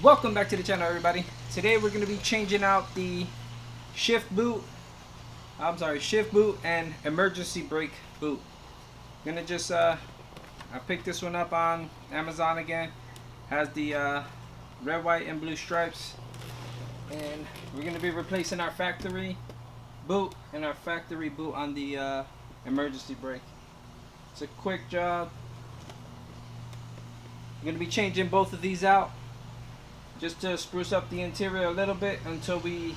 Welcome back to the channel, everybody. Today we're going to be changing out the shift boot, shift boot and emergency brake boot. Gonna just I picked this one up on Amazon again. Has the red, white, and blue stripes, and we're gonna be replacing our factory boot and our factory boot on the emergency brake. It's a quick job. We're gonna be changing both of these out just to spruce up the interior a little bit until we,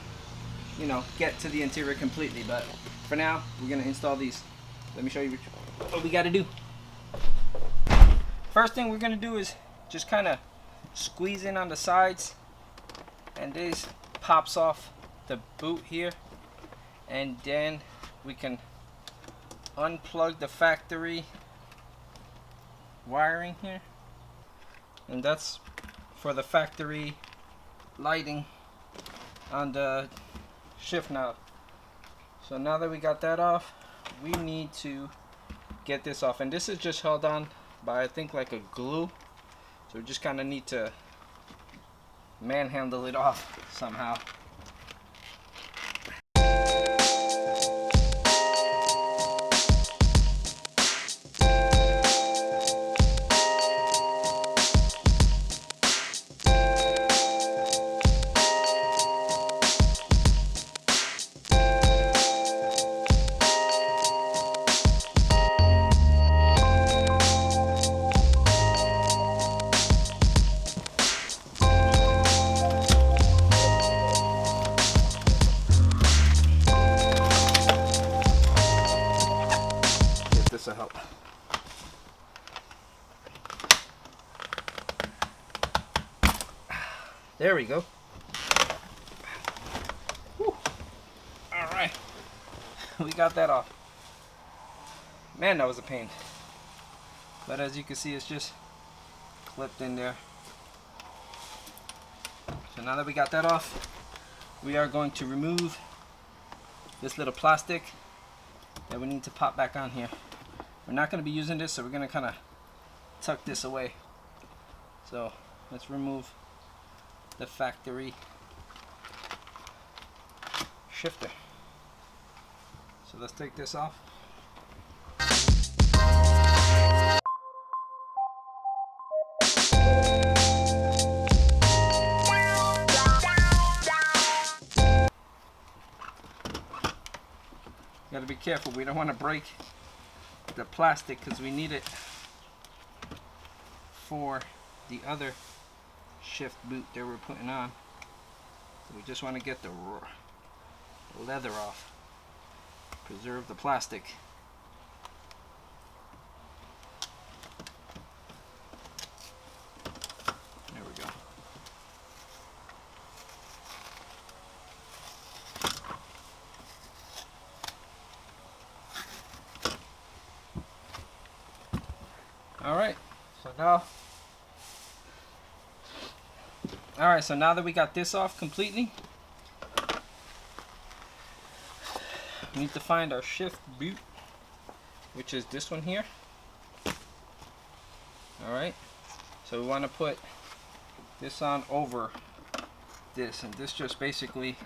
get to the interior completely. But for now, we're gonna install these. Let me show you what we gotta do. First thing we're gonna do is just kind of squeeze in on the sides, and this pops off the boot here, and then we can unplug the factory wiring here, and that's for the factory lighting on the shift knob. So now that we got that off, we need to get this off, and this is just held on by, I think, like a glue, so we just kind of need to manhandle it off somehow. This will help. There we go. Whew. All right, we got that off. Man, that was a pain. But as you can see, it's just clipped in there. So now that we got that off, we are going to remove this little plastic that we need to pop back on here. We're not going to be using this, so we're going to kind of tuck this away. So let's remove the factory shifter. So let's take this off. Got to be careful, we don't want to break the plastic because we need it for the other shift boot that we're putting on. So we just want to get the leather off, preserve the plastic. There we go. Alright, so now that we got this off completely, we need to find our shift boot, which is this one here. Alright, so we want to put this on over this, and this just basically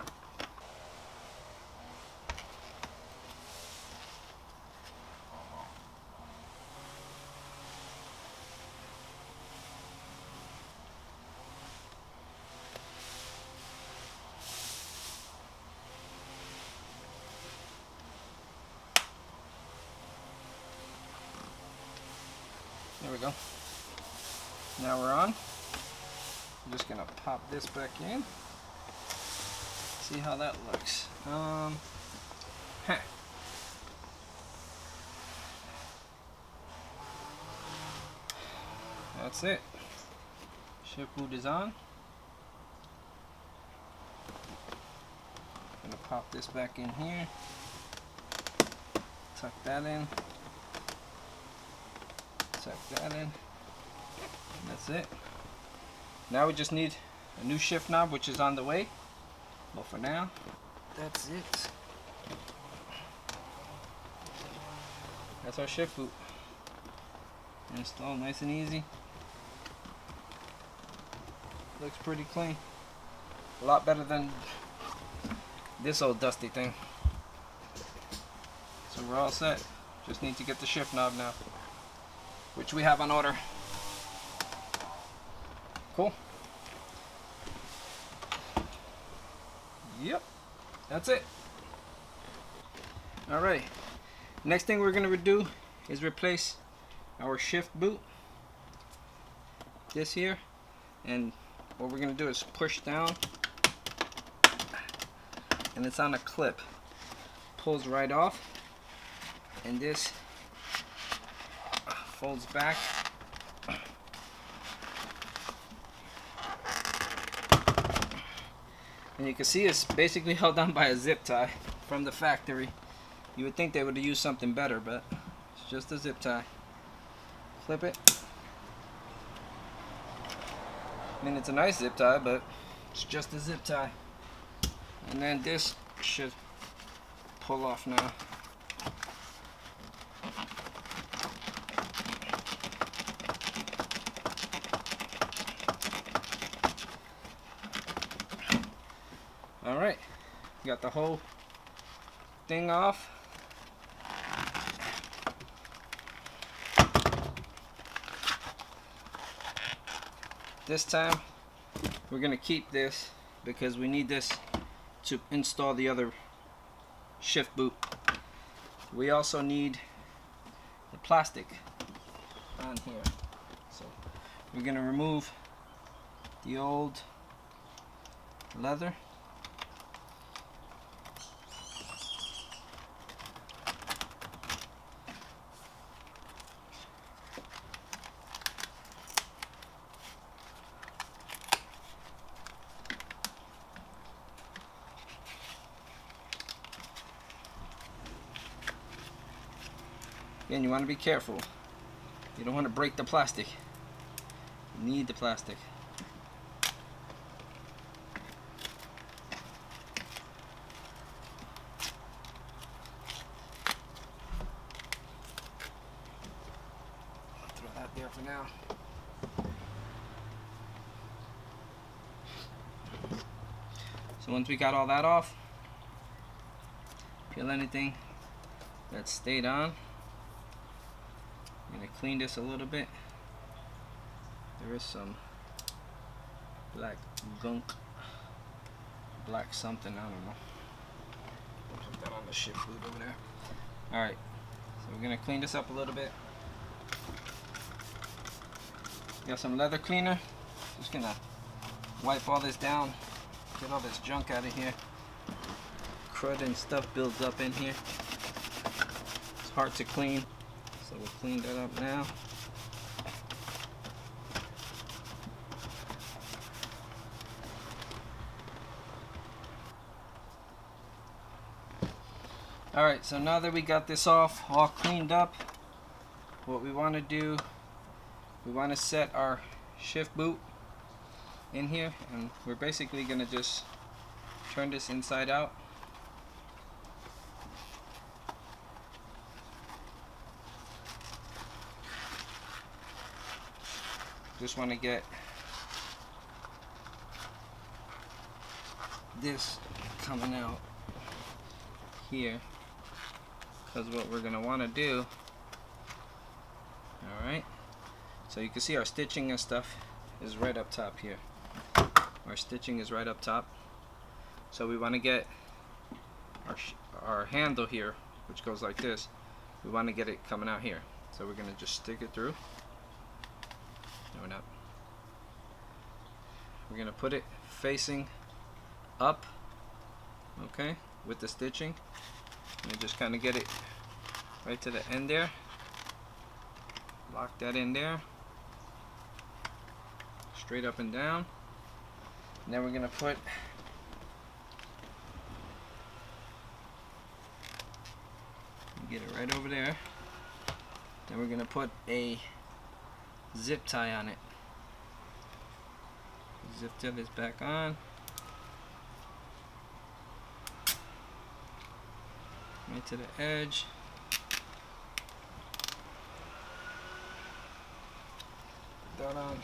there we go. Now we're on. I'm just gonna pop this back in. See how that looks. That's it. Shift boot is on. Gonna pop this back in here. Tuck that in. Tuck that in. And that's it. Now we just need a new shift knob, which is on the way. But for now, that's it. That's our shift boot. Installed nice and easy. Looks pretty clean. A lot better than this old dusty thing. So we're all set. Just need to get the shift knob now, which we have on order. Cool. Yep, that's it. Alright, next thing we're gonna do is replace our shift boot, this here, and what we're gonna do is push down, and it's on a clip, pulls right off, and this folds back. And you can see it's basically held on by a zip tie from the factory. You would think they would have used something better, but it's just a zip tie. Clip it. I mean, it's a nice zip tie, but it's just a zip tie. And then this should pull off now. Alright, got the whole thing off. This time we're going to keep this because we need this to install the other shift boot. We also need the plastic on here. So we're going to remove the old leather. Again, you want to be careful. You don't want to break the plastic. You need the plastic. I'll throw that there for now. So once we got all that off, peel anything that stayed on. I'm going to clean this a little bit. There is some black gunk, black something, I don't know. I'll put that on the shift boot over there. Alright, so we're going to clean this up a little bit. Got some leather cleaner. Just going to wipe all this down, get all this junk out of here. Crud and stuff builds up in here. It's hard to clean. So we'll clean that up now. Alright, so now that we got this off, all cleaned up, what we want to do, we want to set our shift boot in here, and we're basically going to just turn this inside out. Just want to get this coming out here, because what we're going to want to do, alright, so you can see our stitching and stuff is right up top here. Our stitching is right up top, so we want to get our handle here, which goes like this, we want to get it coming out here, so we're going to just stick it through. No, we're not. We're going to put it facing up, okay, with the stitching, and just kind of get it right to the end there. Lock that in there, straight up and down. And then we're going to put get it right over there. Then we're going to put a zip tie on it. Zip tie this back on. Right to the edge. Put that on.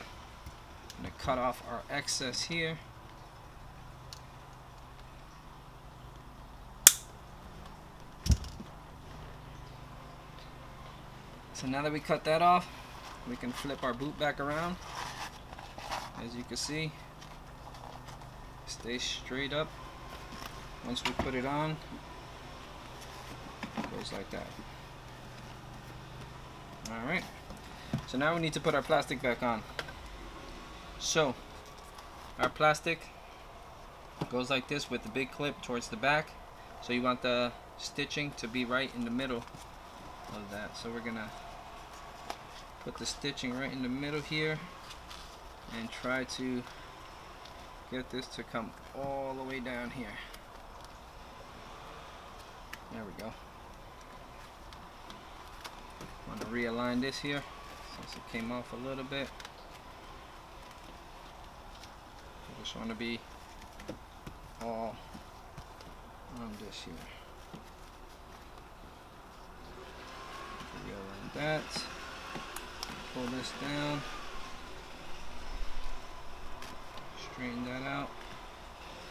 gonna cut off our excess here. So now that we cut that off, we can flip our boot back around. As you can see, stay straight up. Once we put it on, it goes like that. Alright, so now we need to put our plastic back on. So, our plastic goes like this with the big clip towards the back. So you want the stitching to be right in the middle of that. So we're gonna put the stitching right in the middle here and try to get this to come all the way down here. There we go. Want to realign this here since it came off a little bit. I just want to be all on this here. Realign that. Pull this down. Straighten that out.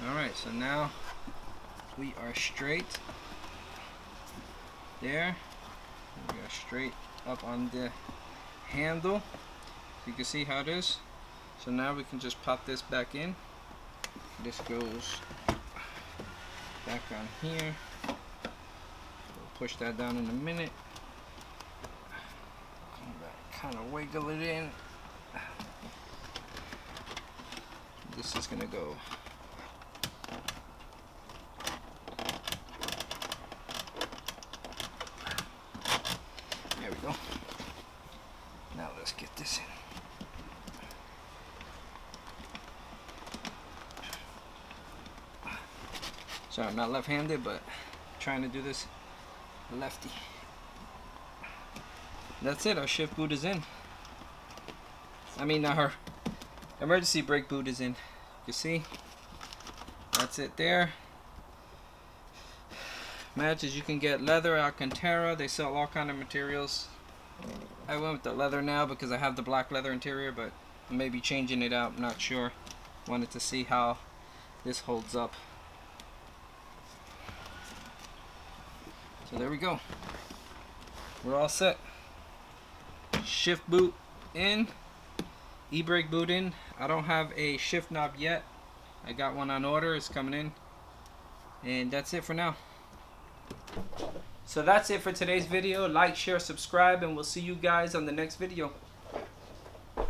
Alright, so now we are straight there. We are straight up on the handle. You can see how it is. So now we can just pop this back in. This goes back on here. We'll push that down in a minute. Come back, kind of wiggle it in. This is gonna go. There we go. Now let's get this in. Sorry, I'm not left-handed, but trying to do this lefty. That's it, our shift boot is in. I mean, our emergency brake boot is in. You see? That's it there. Matches, you can get leather, Alcantara. They sell all kind of materials. I went with the leather now because I have the black leather interior, but I may be changing it out, I'm not sure. Wanted to see how this holds up. So there we go. We're all set. Shift boot in. E-brake boot in. I don't have a shift knob yet. I got one on order. It's coming in. And that's it for now. So that's it for today's video. Like, share, subscribe, and we'll see you guys on the next video.